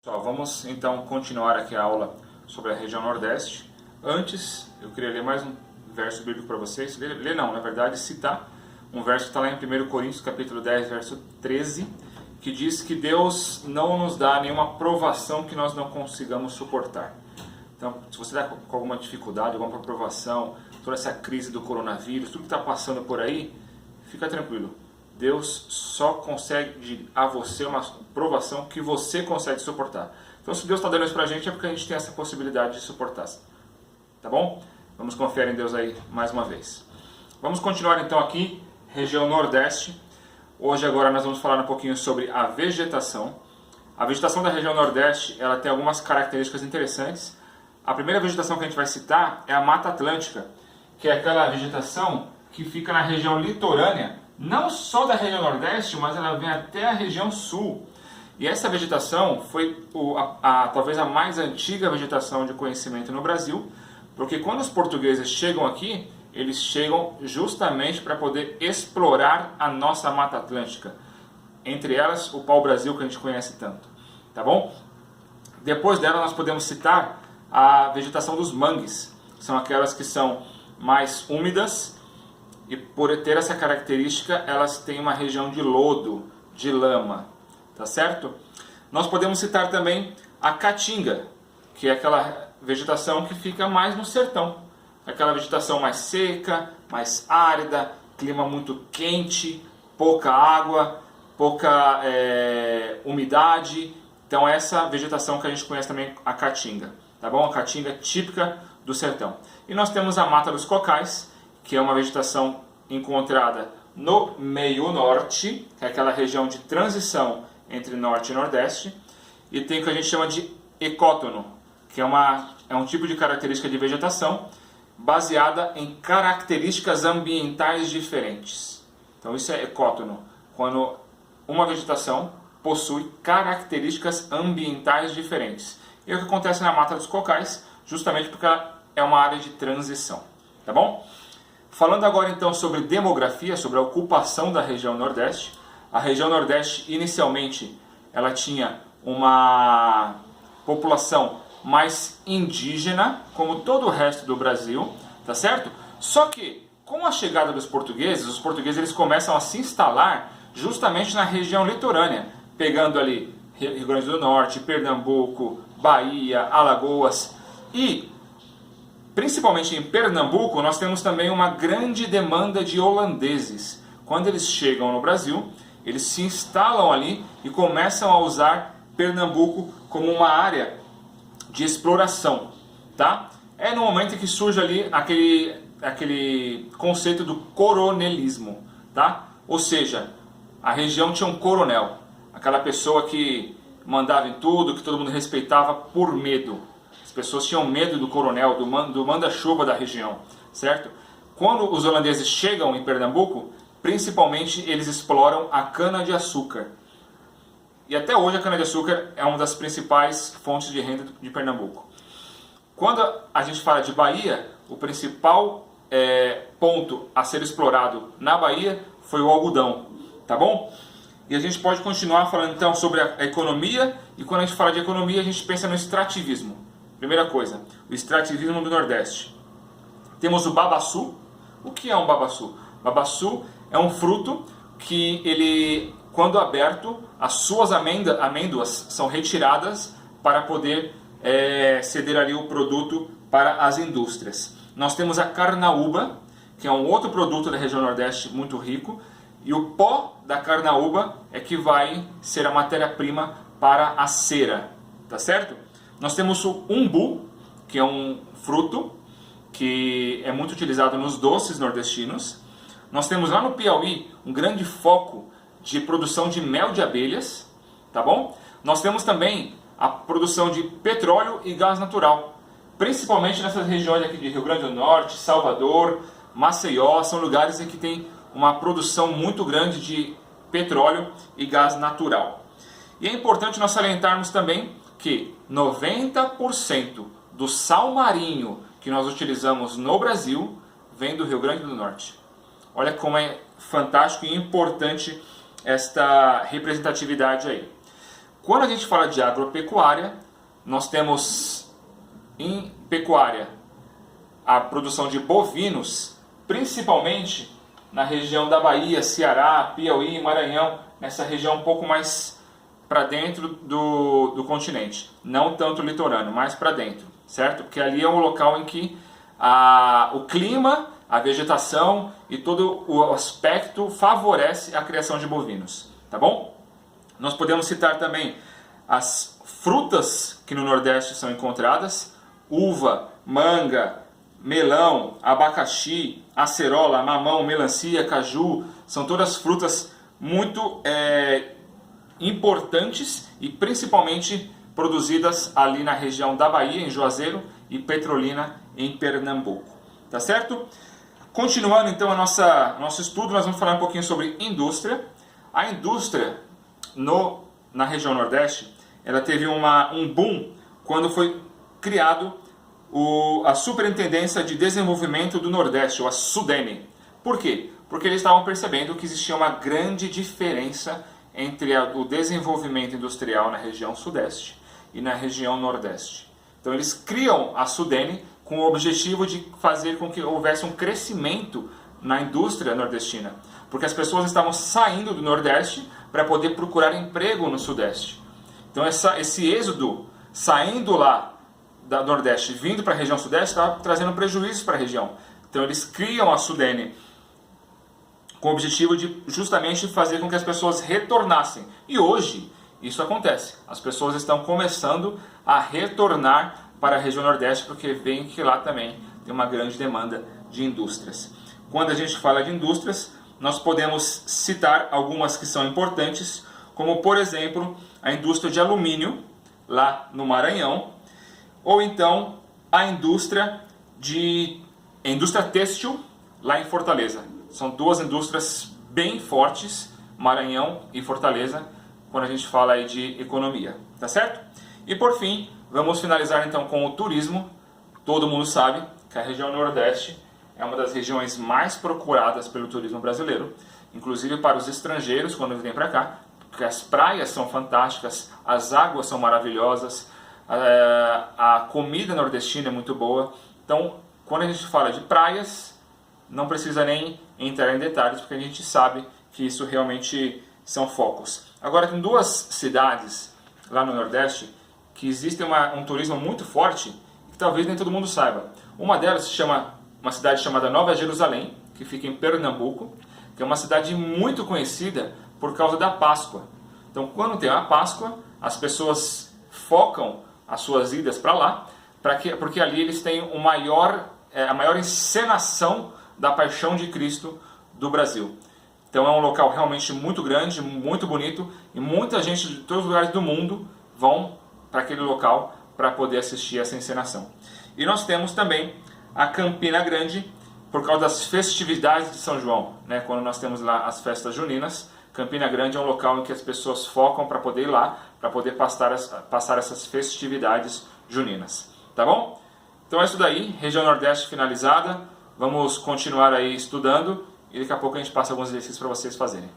Pessoal, vamos então continuar aqui a aula sobre a região Nordeste. Antes, eu queria ler mais um verso bíblico para vocês. Ler não, na verdade, citar um verso que está lá em 1 Coríntios, capítulo 10, verso 13, que diz que Deus não nos dá nenhuma provação que nós não consigamos suportar. Então, se você está com alguma dificuldade, alguma provação, toda essa crise do coronavírus, tudo que está passando por aí, fica tranquilo. Deus só concede a você uma provação que você consegue suportar. Então, se Deus está dando isso para a gente, é porque a gente tem essa possibilidade de suportar. Tá bom? Vamos confiar em Deus aí mais uma vez. Vamos continuar então aqui, região Nordeste. Hoje agora nós vamos falar um pouquinho sobre a vegetação. A vegetação da região Nordeste, ela tem algumas características interessantes. A primeira vegetação que a gente vai citar é a Mata Atlântica, que é aquela vegetação que fica na região litorânea, não só da região Nordeste, mas ela vem até a região Sul. E essa vegetação foi talvez a mais antiga vegetação de conhecimento no Brasil, porque quando os portugueses chegam aqui, eles chegam justamente para poder explorar a nossa Mata Atlântica. Entre elas, o pau-brasil que a gente conhece tanto. Tá bom? Depois dela, nós podemos citar a vegetação dos mangues. São aquelas que são mais úmidas, e por ter essa característica, elas têm uma região de lodo, de lama, tá certo? Nós podemos citar também a caatinga, que é aquela vegetação que fica mais no sertão. Aquela vegetação mais seca, mais árida, clima muito quente, pouca água, pouca umidade. Então essa vegetação que a gente conhece também, a caatinga, tá bom? A caatinga típica do sertão. E nós temos a Mata dos Cocais, que é uma vegetação encontrada no meio norte, que é aquela região de transição entre norte e nordeste, e tem o que a gente chama de ecótono, que é um tipo de característica de vegetação baseada em características ambientais diferentes. Então isso é ecótono, quando uma vegetação possui características ambientais diferentes. E é o que acontece na Mata dos Cocais, justamente porque ela é uma área de transição. Tá bom? Falando agora então sobre demografia, sobre a ocupação da região Nordeste. A região Nordeste inicialmente ela tinha uma população mais indígena, como todo o resto do Brasil, tá certo? Só que com a chegada dos portugueses, os portugueses eles começam a se instalar justamente na região litorânea, pegando ali Rio Grande do Norte, Pernambuco, Bahia, Alagoas e principalmente em Pernambuco, nós temos também uma grande demanda de holandeses. Quando eles chegam no Brasil, eles se instalam ali e começam a usar Pernambuco como uma área de exploração. Tá? É no momento em que surge ali aquele conceito do coronelismo. Tá? Ou seja, a região tinha um coronel, aquela pessoa que mandava em tudo, que todo mundo respeitava por medo. As pessoas tinham medo do coronel, do manda-chuva da região, certo? Quando os holandeses chegam em Pernambuco, principalmente eles exploram a cana-de-açúcar. E até hoje a cana-de-açúcar é uma das principais fontes de renda de Pernambuco. Quando a gente fala de Bahia, o principal ponto a ser explorado na Bahia foi o algodão, tá bom? E a gente pode continuar falando então sobre a economia, e quando a gente fala de economia a gente pensa no extrativismo. Primeira coisa, o extrativismo do Nordeste. Temos o babaçu. O que é um babaçu? Babaçu é um fruto que ele, quando aberto, as suas amêndoas são retiradas para poder ceder ali o produto para as indústrias. Nós temos a carnaúba, que é um outro produto da região Nordeste muito rico, e o pó da carnaúba é que vai ser a matéria-prima para a cera, tá certo? Nós temos o umbu, que é um fruto que é muito utilizado nos doces nordestinos. Nós temos lá no Piauí um grande foco de produção de mel de abelhas, tá bom? Nós temos também a produção de petróleo e gás natural, principalmente nessas regiões aqui de Rio Grande do Norte, Salvador, Maceió, são lugares em que tem uma produção muito grande de petróleo e gás natural. E é importante nós salientarmos também que 90% do sal marinho que nós utilizamos no Brasil vem do Rio Grande do Norte. Olha como é fantástico e importante esta representatividade aí. Quando a gente fala de agropecuária, nós temos em pecuária a produção de bovinos, principalmente na região da Bahia, Ceará, Piauí, Maranhão, nessa região um pouco mais para dentro do continente, não tanto litorâneo, mais para dentro, certo? Porque ali é um local em que o clima, a vegetação e todo o aspecto favorece a criação de bovinos, tá bom? Nós podemos citar também as frutas que no Nordeste são encontradas: uva, manga, melão, abacaxi, acerola, mamão, melancia, caju. São todas frutas muito importantes e principalmente produzidas ali na região da Bahia, em Juazeiro, e Petrolina, em Pernambuco. Tá certo? Continuando então nosso estudo, nós vamos falar um pouquinho sobre indústria. A indústria na região Nordeste, ela teve um boom quando foi criado a Superintendência de Desenvolvimento do Nordeste, ou a SUDENE. Por quê? Porque eles estavam percebendo que existia uma grande diferença entre o desenvolvimento industrial na região Sudeste e na região Nordeste. Então eles criam a SUDENE com o objetivo de fazer com que houvesse um crescimento na indústria nordestina, porque as pessoas estavam saindo do Nordeste para poder procurar emprego no Sudeste. Então esse êxodo, saindo lá do Nordeste, vindo para a região Sudeste, estava trazendo prejuízos para a região. Então eles criam a SUDENE com o objetivo de justamente fazer com que as pessoas retornassem. E hoje isso acontece. As pessoas estão começando a retornar para a região Nordeste, porque veem que lá também tem uma grande demanda de indústrias. Quando a gente fala de indústrias, nós podemos citar algumas que são importantes, como por exemplo a indústria de alumínio lá no Maranhão, ou então a indústria têxtil lá em Fortaleza. São duas indústrias bem fortes, Maranhão e Fortaleza, quando a gente fala aí de economia, tá certo? E por fim, vamos finalizar então com o turismo. Todo mundo sabe que a região Nordeste é uma das regiões mais procuradas pelo turismo brasileiro, inclusive para os estrangeiros quando vêm para cá, porque as praias são fantásticas, as águas são maravilhosas, a comida nordestina é muito boa. Então, quando a gente fala de praias, não precisa nem entrar em detalhes, porque a gente sabe que isso realmente são focos. Agora, tem duas cidades lá no Nordeste que existem um turismo muito forte, que talvez nem todo mundo saiba. Uma delas se chama uma cidade chamada Nova Jerusalém, que fica em Pernambuco, que é uma cidade muito conhecida por causa da Páscoa. Então, quando tem a Páscoa, as pessoas focam as suas idas para lá, porque ali eles têm a maior encenação da Paixão de Cristo do Brasil. Então é um local realmente muito grande, muito bonito, e muita gente de todos os lugares do mundo vão para aquele local para poder assistir essa encenação. E nós temos também a Campina Grande, por causa das festividades de São João, né? Quando nós temos lá as festas juninas, Campina Grande é um local em que as pessoas focam para poder ir lá, para poder passar essas festividades juninas. Tá bom? Então é isso daí, região Nordeste finalizada. Vamos continuar aí estudando e daqui a pouco a gente passa alguns exercícios para vocês fazerem.